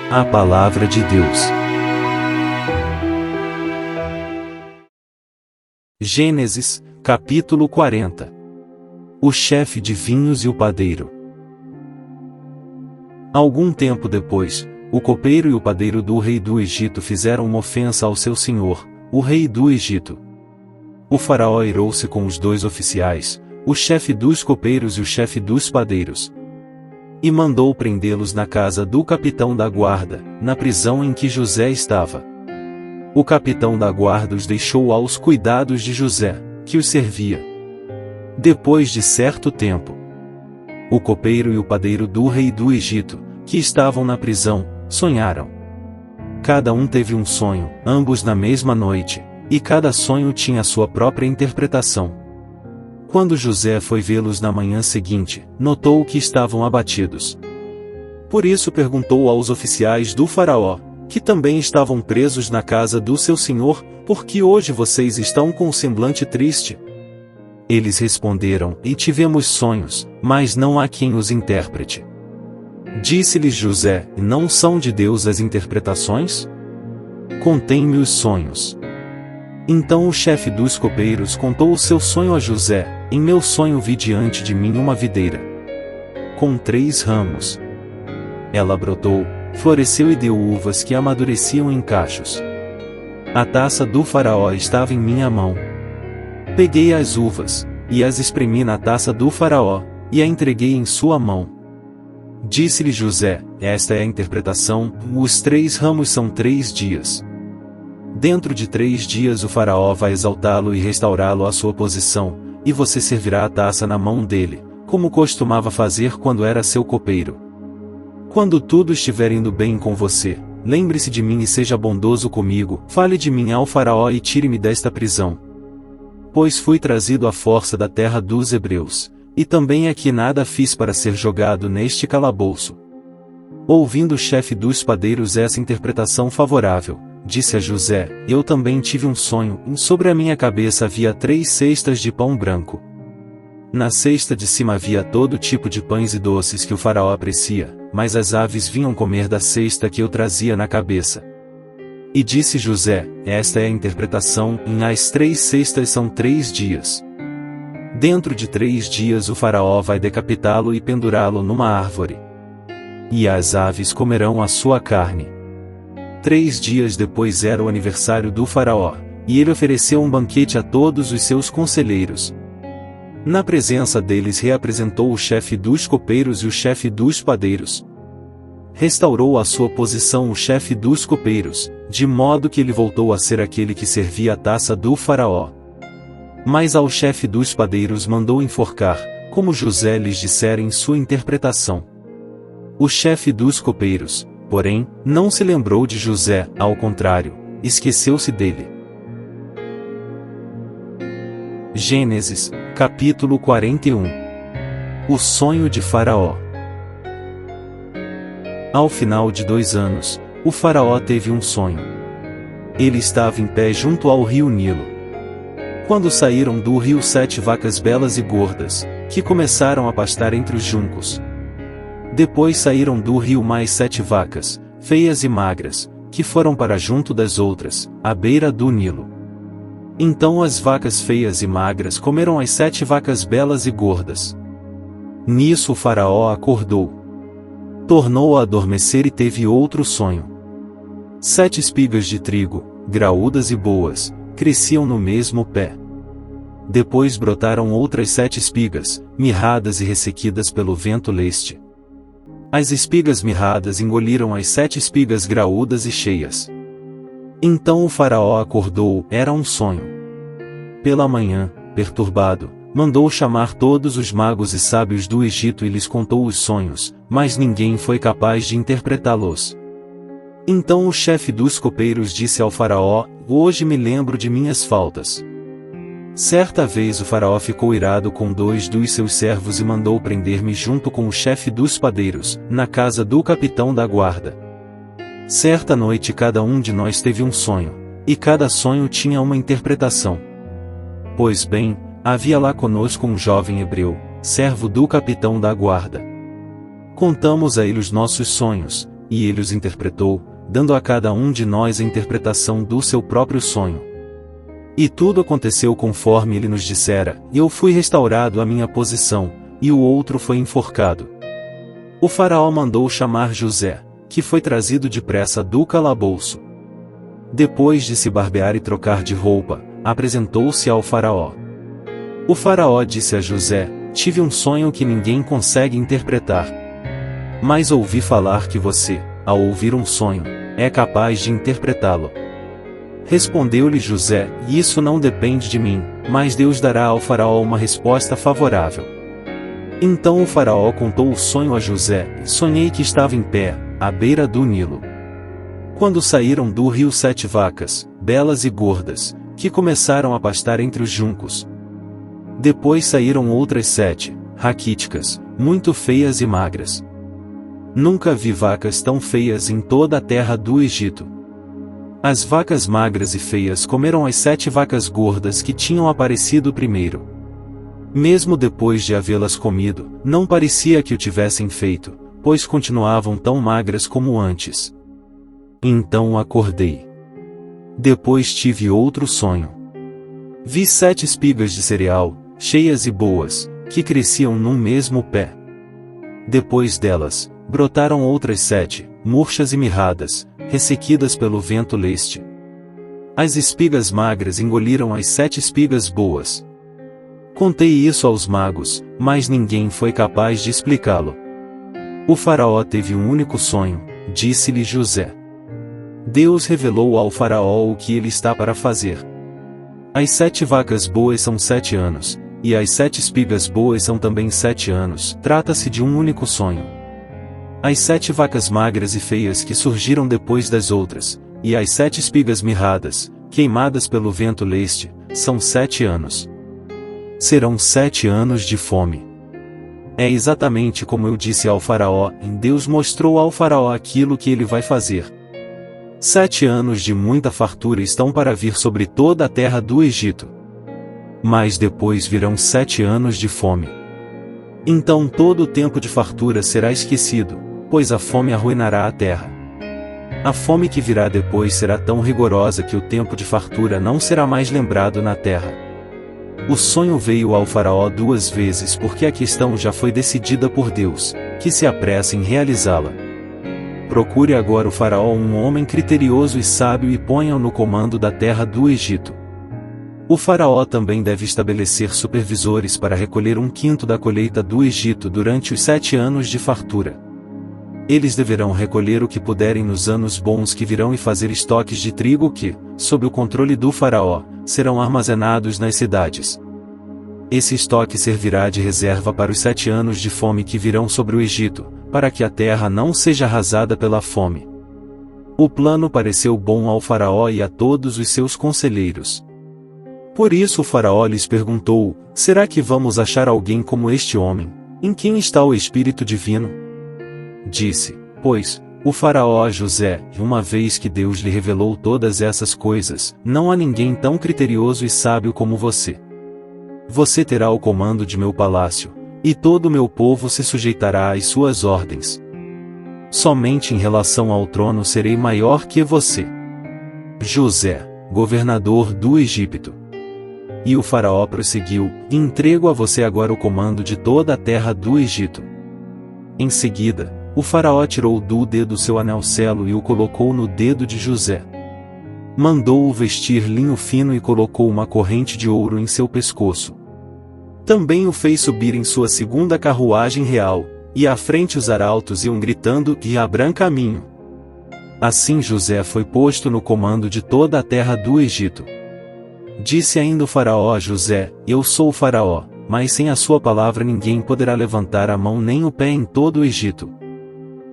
A Palavra de Deus. Gênesis, capítulo 40. O chefe de vinhos e o padeiro. Algum tempo depois, o copeiro e o padeiro do rei do Egito fizeram uma ofensa ao seu senhor, o rei do Egito. O faraó irou-se com os dois oficiais, o chefe dos copeiros e o chefe dos padeiros, e mandou prendê-los na casa do capitão da guarda, na prisão em que José estava. O capitão da guarda os deixou aos cuidados de José, que os servia. Depois de certo tempo, o copeiro e o padeiro do rei do Egito, que estavam na prisão, sonharam. Cada um teve um sonho, ambos na mesma noite, e cada sonho tinha sua própria interpretação. Quando José foi vê-los na manhã seguinte, notou que estavam abatidos. Por isso perguntou aos oficiais do faraó, que também estavam presos na casa do seu senhor, por que hoje vocês estão com um semblante triste? Eles responderam, e tivemos sonhos, mas não há quem os interprete. Disse-lhes José, não são de Deus as interpretações? Contem-me os sonhos. Então o chefe dos copeiros contou o seu sonho a José. Em meu sonho vi diante de mim uma videira, com 3 ramos. Ela brotou, floresceu e deu uvas que amadureciam em cachos. A taça do faraó estava em minha mão. Peguei as uvas, e as espremi na taça do faraó, e a entreguei em sua mão. Disse-lhe José, esta é a interpretação, os 3 ramos são 3 dias. Dentro de 3 dias o faraó vai exaltá-lo e restaurá-lo à sua posição, e você servirá a taça na mão dele, como costumava fazer quando era seu copeiro. Quando tudo estiver indo bem com você, lembre-se de mim e seja bondoso comigo, fale de mim ao faraó e tire-me desta prisão. Pois fui trazido à força da terra dos hebreus, e também aqui nada fiz para ser jogado neste calabouço. Ouvindo o chefe dos padeiros essa interpretação favorável, disse a José, eu também tive um sonho, e sobre a minha cabeça havia 3 cestas de pão branco. Na cesta de cima havia todo tipo de pães e doces que o faraó aprecia, mas as aves vinham comer da cesta que eu trazia na cabeça. E disse José, esta é a interpretação, e as 3 cestas são 3 dias. Dentro de 3 dias o faraó vai decapitá-lo e pendurá-lo numa árvore. E as aves comerão a sua carne. 3 dias depois era o aniversário do faraó, e ele ofereceu um banquete a todos os seus conselheiros. Na presença deles reapresentou o chefe dos copeiros e o chefe dos padeiros. Restaurou a sua posição o chefe dos copeiros, de modo que ele voltou a ser aquele que servia a taça do faraó. Mas ao chefe dos padeiros mandou enforcar, como José lhes dissera em sua interpretação. O chefe dos copeiros, porém, não se lembrou de José, ao contrário, esqueceu-se dele. Gênesis, capítulo 41. O sonho de Faraó. Ao final de 2 anos, o faraó teve um sonho. Ele estava em pé junto ao rio Nilo. Quando saíram do rio 7 vacas belas e gordas, que começaram a pastar entre os juncos. Depois saíram do rio mais 7 vacas, feias e magras, que foram para junto das outras, à beira do Nilo. Então as vacas feias e magras comeram as 7 vacas belas e gordas. Nisso o faraó acordou. Tornou a adormecer e teve outro sonho. 7 espigas de trigo, graúdas e boas, cresciam no mesmo pé. Depois brotaram outras 7 espigas, mirradas e ressequidas pelo vento leste. As espigas mirradas engoliram as 7 espigas graúdas e cheias. Então o faraó acordou, era um sonho. Pela manhã, perturbado, mandou chamar todos os magos e sábios do Egito e lhes contou os sonhos, mas ninguém foi capaz de interpretá-los. Então o chefe dos copeiros disse ao faraó, hoje me lembro de minhas faltas. Certa vez o faraó ficou irado com 2 dos seus servos e mandou prender-me junto com o chefe dos padeiros, na casa do capitão da guarda. Certa noite cada um de nós teve um sonho, e cada sonho tinha uma interpretação. Pois bem, havia lá conosco um jovem hebreu, servo do capitão da guarda. Contamos a ele os nossos sonhos, e ele os interpretou, dando a cada um de nós a interpretação do seu próprio sonho. E tudo aconteceu conforme ele nos dissera, e eu fui restaurado à minha posição, e o outro foi enforcado. O faraó mandou chamar José, que foi trazido depressa do calabouço. Depois de se barbear e trocar de roupa, apresentou-se ao faraó. O faraó disse a José: tive um sonho que ninguém consegue interpretar. Mas ouvi falar que você, ao ouvir um sonho, é capaz de interpretá-lo. Respondeu-lhe José: isso não depende de mim, mas Deus dará ao faraó uma resposta favorável. Então o faraó contou o sonho a José: sonhei que estava em pé, à beira do Nilo. Quando saíram do rio 7 vacas, belas e gordas, que começaram a pastar entre os juncos. Depois saíram outras 7, raquíticas, muito feias e magras. Nunca vi vacas tão feias em toda a terra do Egito. As vacas magras e feias comeram as 7 vacas gordas que tinham aparecido primeiro. Mesmo depois de havê-las comido, não parecia que o tivessem feito, pois continuavam tão magras como antes. Então acordei. Depois tive outro sonho. Vi 7 espigas de cereal, cheias e boas, que cresciam num mesmo pé. Depois delas, brotaram outras 7, murchas e mirradas, ressequidas pelo vento leste. As espigas magras engoliram as 7 espigas boas. Contei isso aos magos, mas ninguém foi capaz de explicá-lo. O faraó teve um único sonho, disse-lhe José. Deus revelou ao faraó o que ele está para fazer. As 7 vacas boas são 7 anos, e as 7 espigas boas são também 7 anos, trata-se de um único sonho. As 7 vacas magras e feias que surgiram depois das outras, e as 7 espigas mirradas, queimadas pelo vento leste, são 7 anos. Serão 7 anos de fome. É exatamente como eu disse ao faraó, e Deus mostrou ao faraó aquilo que ele vai fazer. 7 anos de muita fartura estão para vir sobre toda a terra do Egito. Mas depois virão 7 anos de fome. Então todo o tempo de fartura será esquecido, pois a fome arruinará a terra. A fome que virá depois será tão rigorosa que o tempo de fartura não será mais lembrado na terra. O sonho veio ao faraó 2 vezes porque a questão já foi decidida por Deus, que se apressa em realizá-la. Procure agora o faraó um homem criterioso e sábio e ponha-o no comando da terra do Egito. O faraó também deve estabelecer supervisores para recolher 1/5 da colheita do Egito durante os 7 anos de fartura. Eles deverão recolher o que puderem nos anos bons que virão e fazer estoques de trigo que, sob o controle do faraó, serão armazenados nas cidades. Esse estoque servirá de reserva para os 7 anos de fome que virão sobre o Egito, para que a terra não seja arrasada pela fome. O plano pareceu bom ao faraó e a todos os seus conselheiros. Por isso o faraó lhes perguntou: será que vamos achar alguém como este homem, em quem está o Espírito Divino? Disse, pois, o faraó a José: uma vez que Deus lhe revelou todas essas coisas, não há ninguém tão criterioso e sábio como você. Você terá o comando de meu palácio, e todo o meu povo se sujeitará às suas ordens. Somente em relação ao trono serei maior que você. José, governador do Egito. E o faraó prosseguiu: entrego a você agora o comando de toda a terra do Egito. Em seguida, o faraó tirou do dedo seu anel selo e o colocou no dedo de José. Mandou-o vestir linho fino e colocou uma corrente de ouro em seu pescoço. Também o fez subir em sua segunda carruagem real, e à frente os arautos iam gritando: e abram caminho. Assim José foi posto no comando de toda a terra do Egito. Disse ainda o faraó a José: eu sou o faraó, mas sem a sua palavra ninguém poderá levantar a mão nem o pé em todo o Egito.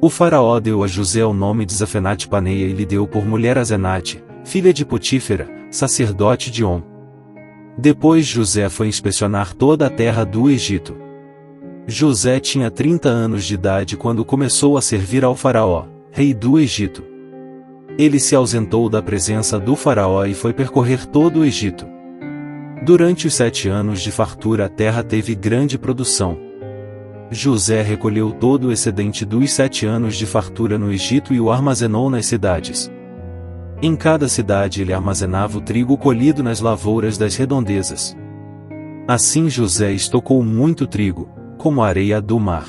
O faraó deu a José o nome de Zafenate-Paneia e lhe deu por mulher Asenate, filha de Potífera, sacerdote de On. Depois José foi inspecionar toda a terra do Egito. José tinha 30 anos de idade quando começou a servir ao faraó, rei do Egito. Ele se ausentou da presença do faraó e foi percorrer todo o Egito. Durante os 7 anos de fartura a terra teve grande produção. José recolheu todo o excedente dos 7 anos de fartura no Egito e o armazenou nas cidades. Em cada cidade ele armazenava o trigo colhido nas lavouras das redondezas. Assim José estocou muito trigo, como a areia do mar.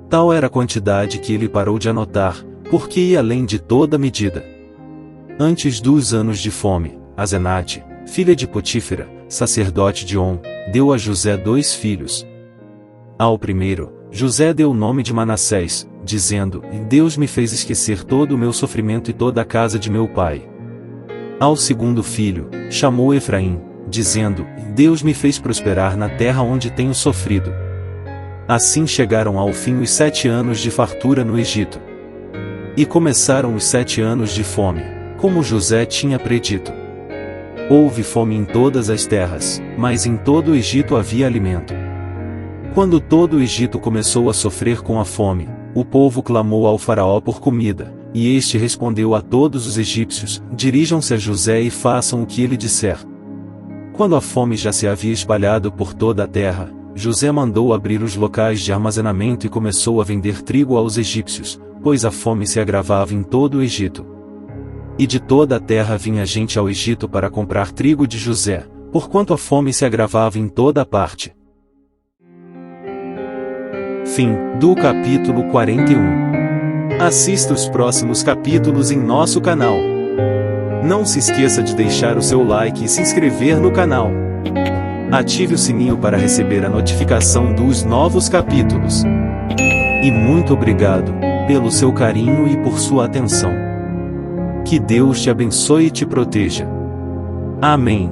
Tal era a quantidade que ele parou de anotar, porque ia além de toda medida. Antes dos anos de fome, Asenate, filha de Potífera, sacerdote de On, deu a José 2 filhos. Ao primeiro, José deu o nome de Manassés, dizendo: Deus me fez esquecer todo o meu sofrimento e toda a casa de meu pai. Ao segundo filho, chamou Efraim, dizendo: Deus me fez prosperar na terra onde tenho sofrido. Assim chegaram ao fim os 7 anos de fartura no Egito. E começaram os 7 anos de fome, como José tinha predito. Houve fome em todas as terras, mas em todo o Egito havia alimento. Quando todo o Egito começou a sofrer com a fome, o povo clamou ao faraó por comida, e este respondeu a todos os egípcios: dirijam-se a José e façam o que ele disser. Quando a fome já se havia espalhado por toda a terra, José mandou abrir os locais de armazenamento e começou a vender trigo aos egípcios, pois a fome se agravava em todo o Egito. E de toda a terra vinha gente ao Egito para comprar trigo de José, porquanto a fome se agravava em toda a parte. Fim do capítulo 41. Assista os próximos capítulos em nosso canal. Não se esqueça de deixar o seu like e se inscrever no canal. Ative o sininho para receber a notificação dos novos capítulos. E muito obrigado pelo seu carinho e por sua atenção. Que Deus te abençoe e te proteja. Amém.